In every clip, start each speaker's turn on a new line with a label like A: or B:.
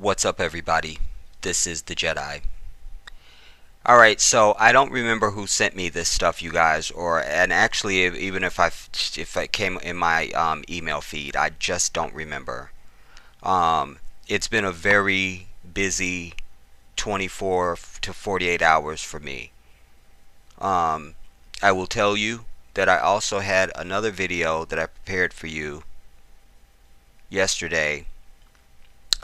A: What's up, everybody? This is the Jedi. Alright, so I don't remember who sent me this stuff, you guys, and actually, even if it came in my email feed, I just don't remember. It's been a very busy 24 to 48 hours for me. I will tell you that I also had another video that I prepared for you yesterday.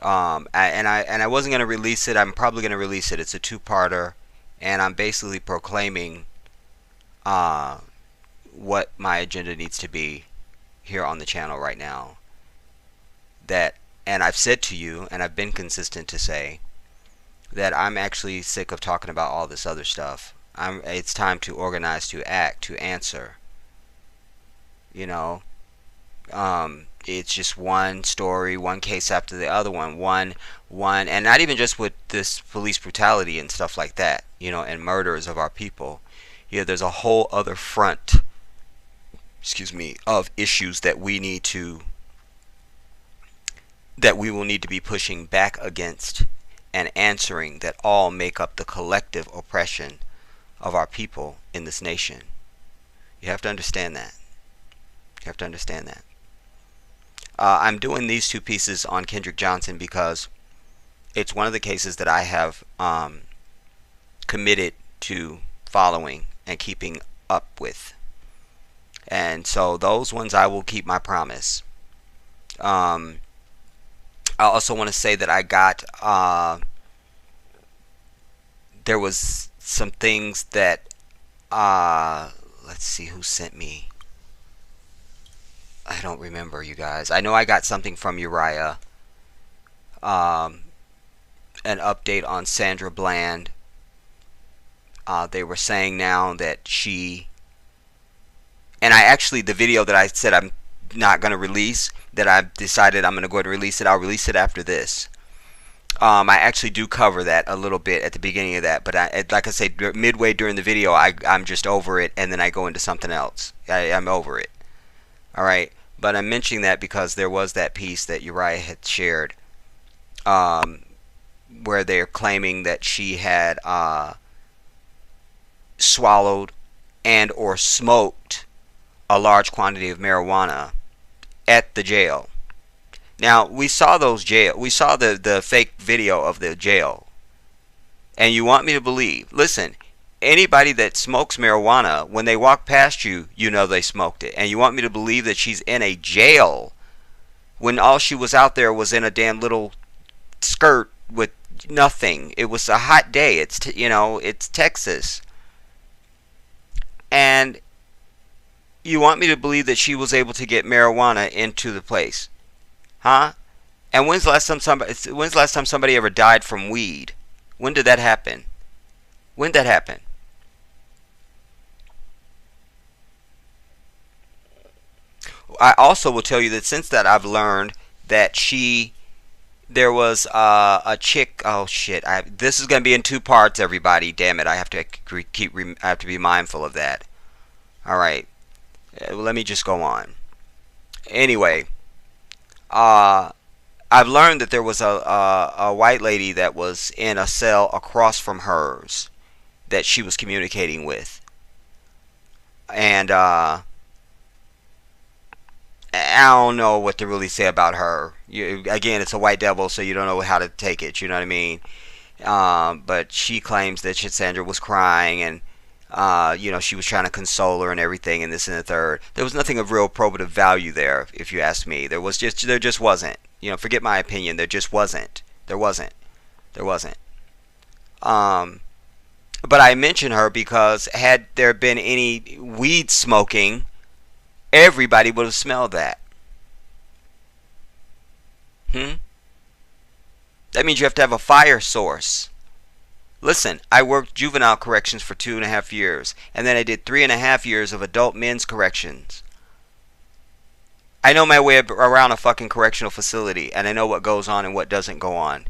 A: And I wasn't gonna release it. I'm probably gonna release it. It's a two-parter, and I'm basically proclaiming uh, what my agenda needs to be here on the channel right now. And I've said to you, and I've been consistent to say that I'm actually sick of talking about all this other stuff. It's time to organize, to act, to answer. You know. It's just one story, one case after the other one, and not even just with this police brutality and stuff like that, and murders of our people. There's a whole other front, of issues that we will need to be pushing back against and answering, that all make up the collective oppression of our people in this nation. You have to understand that. I'm doing these two pieces on Kendrick Johnson because it's one of the cases that I have committed to following and keeping up with. And so those ones I will keep my promise. I also want to say that I got, there was some things that, let's see who sent me. I don't remember, you guys. I know I got something from Uriah. An update on Sandra Bland. They were saying now that and the video that I said I'm not going to release, that I've decided I'm going to go ahead and release it. I'll release it after this. I actually do cover that a little bit at the beginning of that, but like I said, midway during the video, I'm just over it, and then I go into something else. I'm over it. Alright, but I'm mentioning that because there was that piece that Uriah had shared, where they're claiming that she had swallowed and or smoked a large quantity of marijuana at the jail. Now, we saw the fake video of the jail, and you want me to believe, listen, anybody that smokes marijuana, when they walk past you, you know they smoked it. And you want me to believe that she's in a jail when all she was out there was in a damn little skirt with nothing. It was a hot day. It's Texas. And you want me to believe that she was able to get marijuana into the place? Huh? And when's the last time somebody ever died from weed? When did that happen? When did that happen? I also will tell you that since that I've learned that there was a chick. Oh shit! This is gonna be in two parts, everybody. Damn it! I have to I have to be mindful of that. All right. Let me just go on. Anyway, I've learned that there was a white lady that was in a cell across from hers that she was communicating with, and I don't know what to really say about her. Again, it's a white devil, so you don't know how to take it. You know what I mean? But she claims that Sandra was crying, and she was trying to console her and everything, and this and the third. There was nothing of real probative value there, if you ask me. There just wasn't. Forget my opinion. There just wasn't. There wasn't. But I mention her because had there been any weed smoking, everybody would have smelled that. That means you have to have a fire source. Listen, I worked juvenile corrections for 2.5 years, and then I did 3.5 years of adult men's corrections. I know my way around a fucking correctional facility, and I know what goes on and what doesn't go on.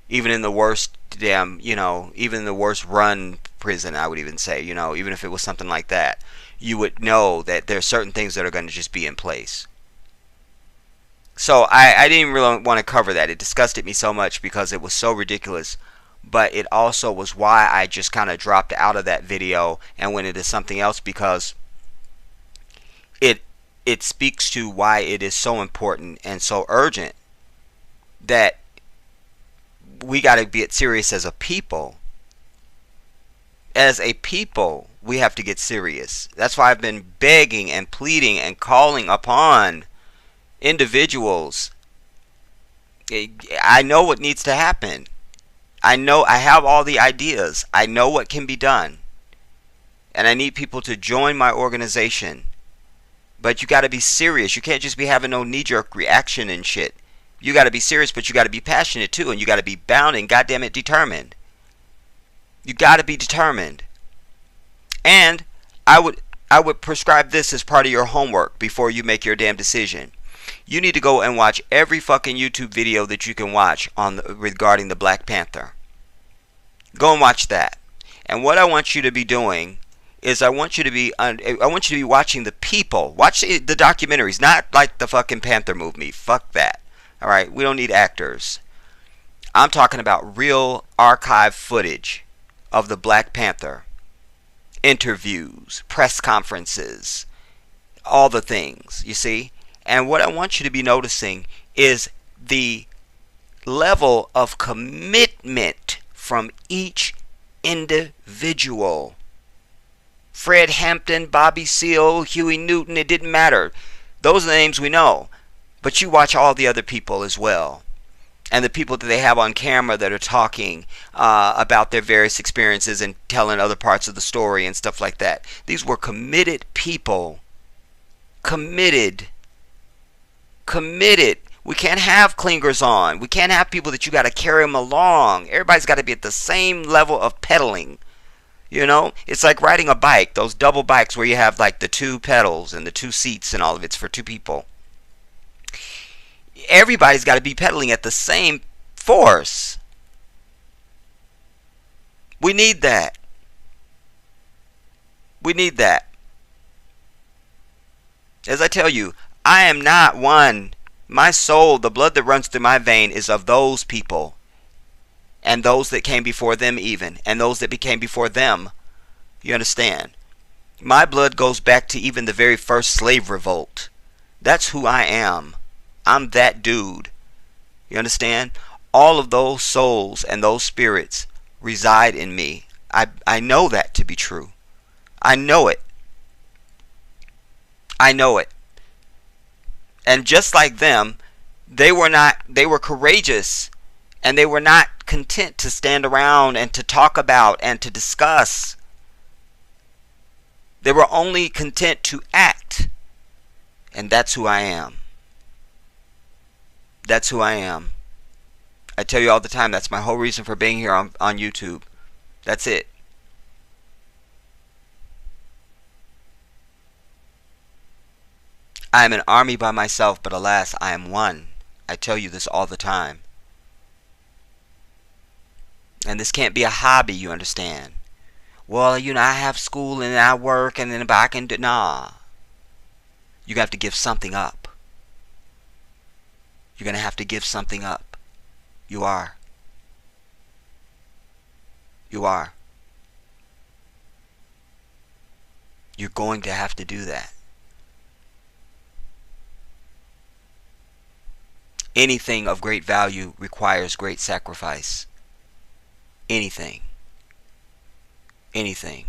A: Even in the worst even in the worst run prison, I would even say, even if it was something like that, you would know that there are certain things that are going to just be in place. So I didn't really want to cover that. It disgusted me so much because it was so ridiculous. But it also was why I just kind of dropped out of that video and went into something else, because it it speaks to why it is so important and so urgent that we got to get serious as a people. As a people, we have to get serious. That's why I've been begging and pleading and calling upon individuals. I know what needs to happen. I know I have all the ideas. I know what can be done. And I need people to join my organization. But you got to be serious. You can't just be having no knee-jerk reaction and shit. You got to be serious, but you got to be passionate too. And you got to be bound and goddamn it determined. You got to be determined. And I would prescribe this as part of your homework before you make your damn decision. You need to go and watch every fucking YouTube video that you can watch regarding the Black Panther. Go and watch that. And what I want you to be doing is I want you to be watching the people. Watch the documentaries, not like the fucking Panther movie. Fuck that. All right, we don't need actors. I'm talking about real archive footage of the Black Panther. Interviews, press conferences, all the things, you see? And what I want you to be noticing is the level of commitment from each individual. Fred Hampton, Bobby Seale, Huey Newton, it didn't matter. Those are the names we know. But you watch all the other people as well. And the people that they have on camera that are talking about their various experiences and telling other parts of the story and stuff like that. These were committed people. Committed. We can't have clingers on. We can't have people that you got to carry them along. Everybody's got to be at the same level of pedaling. You know, it's like riding a bike. Those double bikes where you have like the two pedals and the two seats and all of it's for two people. Everybody's got to be pedaling at the same force. We need that. We need that. As I tell you, I am not one. My soul, the blood that runs through my vein is of those people. And those that came before them even. And those that became before them. You understand? My blood goes back to even the very first slave revolt. That's who I am. I'm that dude. You understand? All of those souls and those spirits reside in me. I know that to be true. I know it. I know it. And just like them, they were courageous, and they were not content to stand around and to talk about and to discuss. They were only content to act. And that's who I am. That's who I am. I tell you all the time, that's my whole reason for being here on YouTube. That's it. I am an army by myself, but alas, I am one. I tell you this all the time. And this can't be a hobby, you understand? Well, you know, I have school and I work and then I can do... Nah. You have to give something up. You're going to have to give something up. You are. You are. You're going to have to do that. Anything of great value requires great sacrifice. Anything. Anything.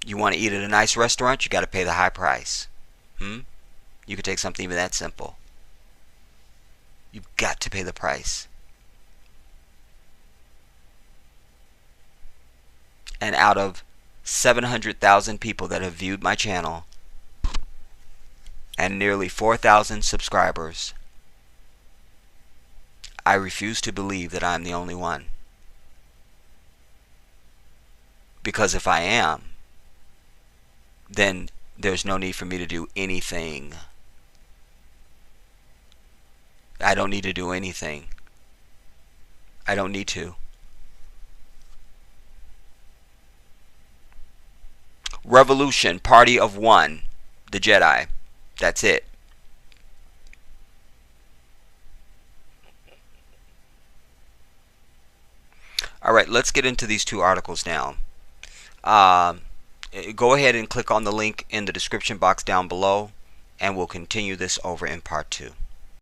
A: You want to eat at a nice restaurant, you got to pay the high price. You could take something even that simple. You've got to pay the price. And out of 700,000 people that have viewed my channel and nearly 4,000 subscribers, I refuse to believe that I'm the only one. Because if I am, then there's no need for me to do anything. I don't need to do anything. I don't need to. Revolution, Party of One, the Jedi. That's it. All right, let's get into these two articles now. Um, Go ahead and click on the link in the description box down below, and we'll continue this over in part 2.